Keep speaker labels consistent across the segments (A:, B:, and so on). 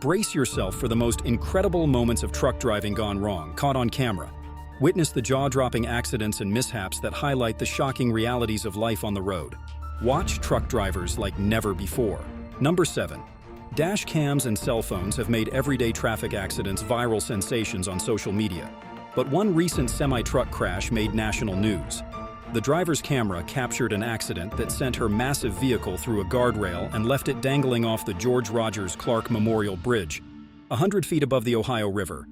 A: Brace yourself for the most incredible moments of truck driving gone wrong, caught on camera. Witness the jaw-dropping accidents and mishaps that highlight the shocking realities of life on the road. Watch truck drivers like never before. Number 7. Dash cams and cell phones have made everyday traffic accidents viral sensations on social media. But one recent semi-truck crash made national news. The driver's camera captured an accident that sent her massive vehicle through a guardrail and left it dangling off the George Rogers Clark Memorial Bridge, 100 feet above the Ohio River.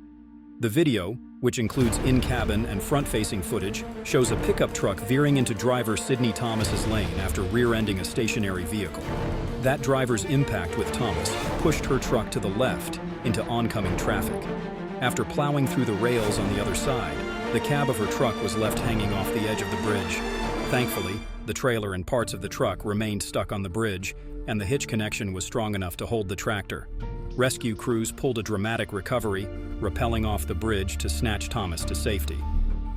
A: The video, which includes in-cabin and front-facing footage, shows a pickup truck veering into driver Sidney Thomas's lane after rear-ending a stationary vehicle. That driver's impact with Thomas pushed her truck to the left into oncoming traffic. After plowing through the rails on the other side, the cab of her truck was left hanging off the edge of the bridge. Thankfully, the trailer and parts of the truck remained stuck on the bridge, and the hitch connection was strong enough to hold the tractor. Rescue crews pulled a dramatic recovery, rappelling off the bridge to snatch Thomas to safety.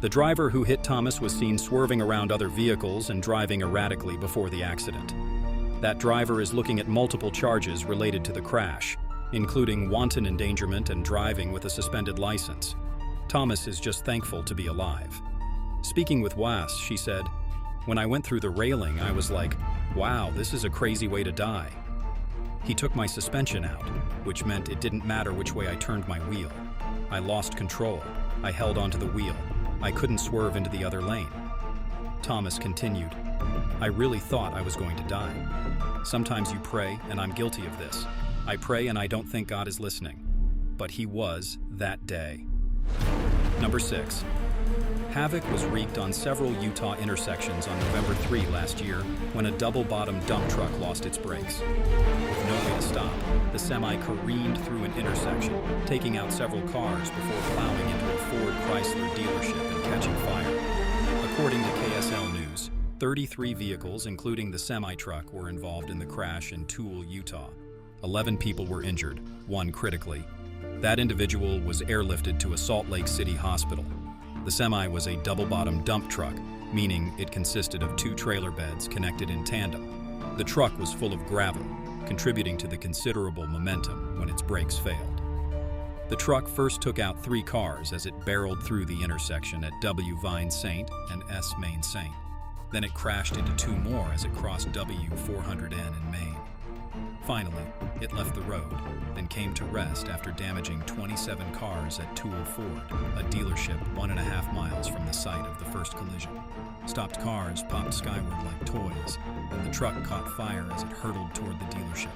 A: The driver who hit Thomas was seen swerving around other vehicles and driving erratically before the accident. That driver is looking at multiple charges related to the crash, including wanton endangerment and driving with a suspended license. Thomas is just thankful to be alive. Speaking with WAS, she said, "When I went through the railing, I was like, wow, this is a crazy way to die. He took my suspension out, which meant it didn't matter which way I turned my wheel. I lost control. I held onto the wheel. I couldn't swerve into the other lane." Thomas continued, "I really thought I was going to die. Sometimes you pray, and I'm guilty of this. I pray and I don't think God is listening. But he was that day." Number 6. Havoc was wreaked on several Utah intersections on November 3 last year when a double-bottom dump truck lost its brakes. With no way to stop, the semi careened through an intersection, taking out several cars before plowing into a Ford Chrysler dealership and catching fire. According to KSL News, 33 vehicles, including the semi-truck, were involved in the crash in Toole, Utah. 11 people were injured, one critically. That individual was airlifted to a Salt Lake City hospital. The semi was a double-bottom dump truck, meaning it consisted of 2 trailer beds connected in tandem. The truck was full of gravel, contributing to the considerable momentum when its brakes failed. The truck first took out 3 cars as it barreled through the intersection at W. Vine St. and S. Main St. Then it crashed into 2 more as it crossed W. 400N in Maine. Finally, it left the road, then came to rest after damaging 27 cars at Toole Ford, a dealership 1.5 miles from the site of the first collision. Stopped cars popped skyward like toys, and the truck caught fire as it hurtled toward the dealership.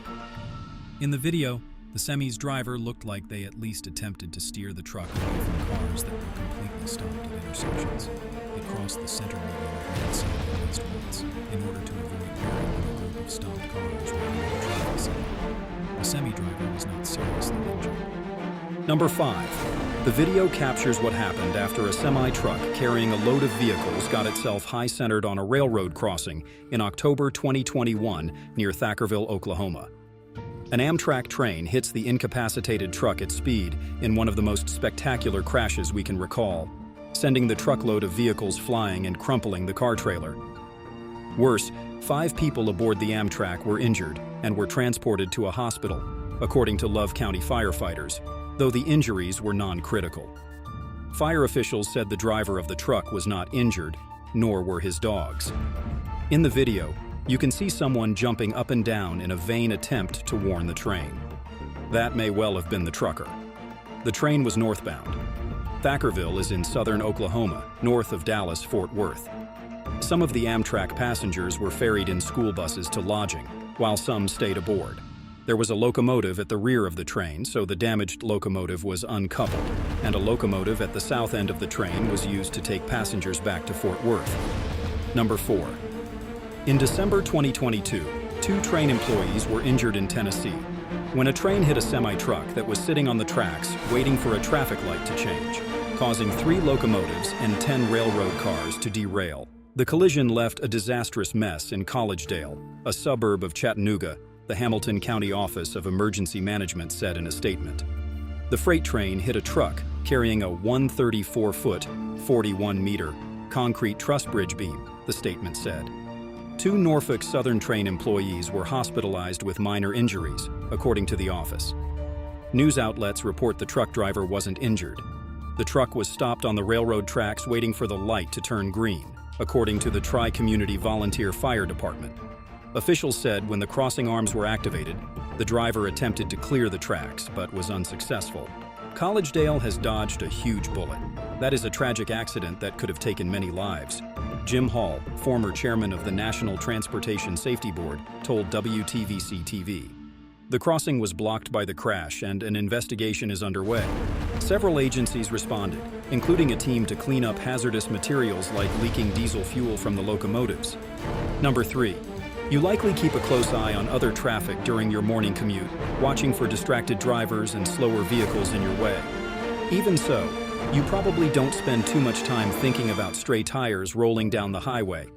A: In the video, the semi's driver looked like they at least attempted to steer the truck away from cars that were completely stopped at intersections. It crossed the center median of Main St. at least once, in order to avoid barreling in a group of stopped cars running in the traffic signal. The semi-driver was not seriously injured. Number 5. The video captures what happened after a semi-truck carrying a load of vehicles got itself high-centered on a railroad crossing in October 2021 near Thackerville, Oklahoma. An Amtrak train hits the incapacitated truck at speed in one of the most spectacular crashes we can recall, sending the truckload of vehicles flying and crumpling the car trailer. Worse, 5 people aboard the Amtrak were injured and were transported to a hospital, according to Love County firefighters, though the injuries were non-critical. Fire officials said the driver of the truck was not injured, nor were his dogs. In the video, you can see someone jumping up and down in a vain attempt to warn the train. That may well have been the trucker. The train was northbound. Thackerville is in southern Oklahoma, north of Dallas-Fort Worth. Some of the Amtrak passengers were ferried in school buses to lodging, while some stayed aboard. There was a locomotive at the rear of the train, so the damaged locomotive was uncoupled, and a locomotive at the south end of the train was used to take passengers back to Fort Worth. Number 4. In December 2022, 2 train employees were injured in Tennessee when a train hit a semi-truck that was sitting on the tracks waiting for a traffic light to change, causing 3 locomotives and 10 railroad cars to derail. The collision left a disastrous mess in Collegedale, a suburb of Chattanooga, the Hamilton County Office of Emergency Management said in a statement. The freight train hit a truck carrying a 134-foot, 41-meter concrete truss bridge beam, the statement said. 2 Norfolk Southern train employees were hospitalized with minor injuries, according to the office. News outlets report the truck driver wasn't injured. The truck was stopped on the railroad tracks waiting for the light to turn green, according to the Tri-Community Volunteer Fire Department. Officials said when the crossing arms were activated, the driver attempted to clear the tracks but was unsuccessful. Collegedale has dodged a huge bullet. That is a tragic accident that could have taken many lives. Jim Hall, former chairman of the National Transportation Safety Board, told WTVC-TV. The crossing was blocked by the crash and an investigation is underway. Several agencies responded, including a team to clean up hazardous materials like leaking diesel fuel from the locomotives. Number 3. You likely keep a close eye on other traffic during your morning commute, watching for distracted drivers and slower vehicles in your way. Even so, you probably don't spend too much time thinking about stray tires rolling down the highway.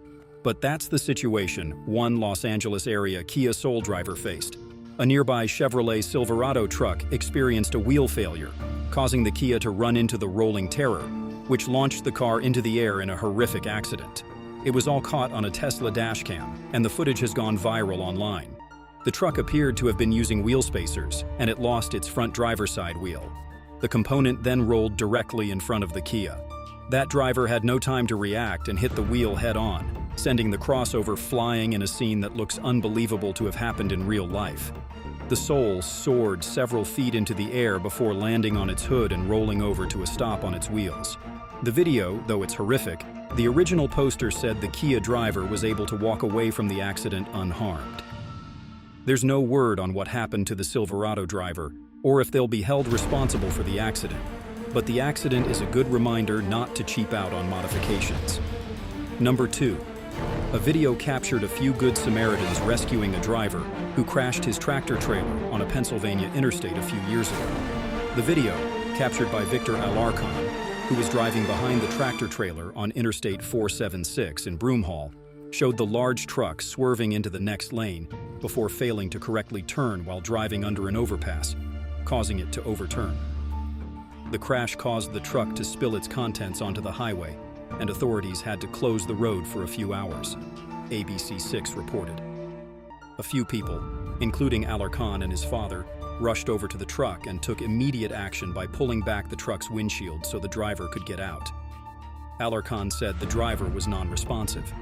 A: But that's the situation one Los Angeles area Kia Soul driver faced. A nearby Chevrolet Silverado truck experienced a wheel failure, causing the Kia to run into the rolling terror, which launched the car into the air in a horrific accident. It was all caught on a Tesla dashcam, and the footage has gone viral online. The truck appeared to have been using wheel spacers, and it lost its front driver's side wheel. The component then rolled directly in front of the Kia. That driver had no time to react and hit the wheel head-on, sending the crossover flying in a scene that looks unbelievable to have happened in real life. The Soul soared several feet into the air before landing on its hood and rolling over to a stop on its wheels. The video, though it's horrific, the original poster said the Kia driver was able to walk away from the accident unharmed. There's no word on what happened to the Silverado driver or if they'll be held responsible for the accident, but the accident is a good reminder not to cheap out on modifications. Number 2. A video captured a few Good Samaritans rescuing a driver who crashed his tractor trailer on a Pennsylvania interstate a few years ago. The video, captured by Victor Alarcon, who was driving behind the tractor trailer on Interstate 476 in Broomhall, showed the large truck swerving into the next lane before failing to correctly turn while driving under an overpass, causing it to overturn. The crash caused the truck to spill its contents onto the highway, and authorities had to close the road for a few hours, ABC6 reported. A few people, including Alarcon and his father, rushed over to the truck and took immediate action by pulling back the truck's windshield so the driver could get out. Alarcon said the driver was non-responsive.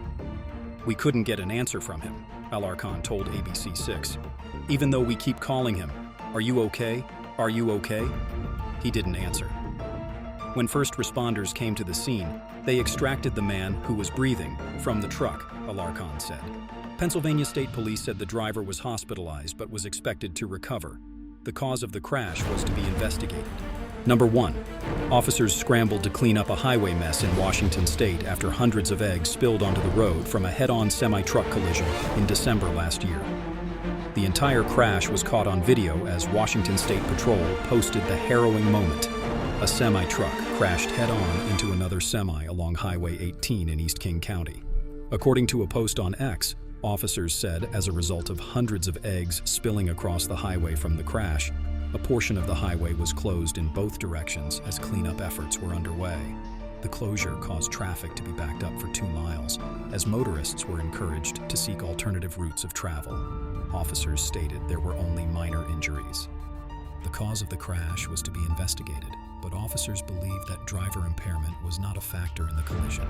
A: "We couldn't get an answer from him," Alarcon told ABC6. "Even though we keep calling him, 'Are you okay? Are you okay?' he didn't answer." When first responders came to the scene, they extracted the man, who was breathing, from the truck, Alarcon said. Pennsylvania State Police said the driver was hospitalized but was expected to recover. The cause of the crash was to be investigated. Number 1. Officers scrambled to clean up a highway mess in Washington state after hundreds of eggs spilled onto the road from a head-on semi-truck collision in December last year. The entire crash was caught on video as Washington State Patrol posted the harrowing moment. A semi-truck crashed head-on into another semi along Highway 18 in East King County. According to a post on X, officers said as a result of hundreds of eggs spilling across the highway from the crash, a portion of the highway was closed in both directions as cleanup efforts were underway. The closure caused traffic to be backed up for 2 miles, as motorists were encouraged to seek alternative routes of travel. Officers stated there were only minor injuries. The cause of the crash was to be investigated, but officers believed that driver impairment was not a factor in the collision.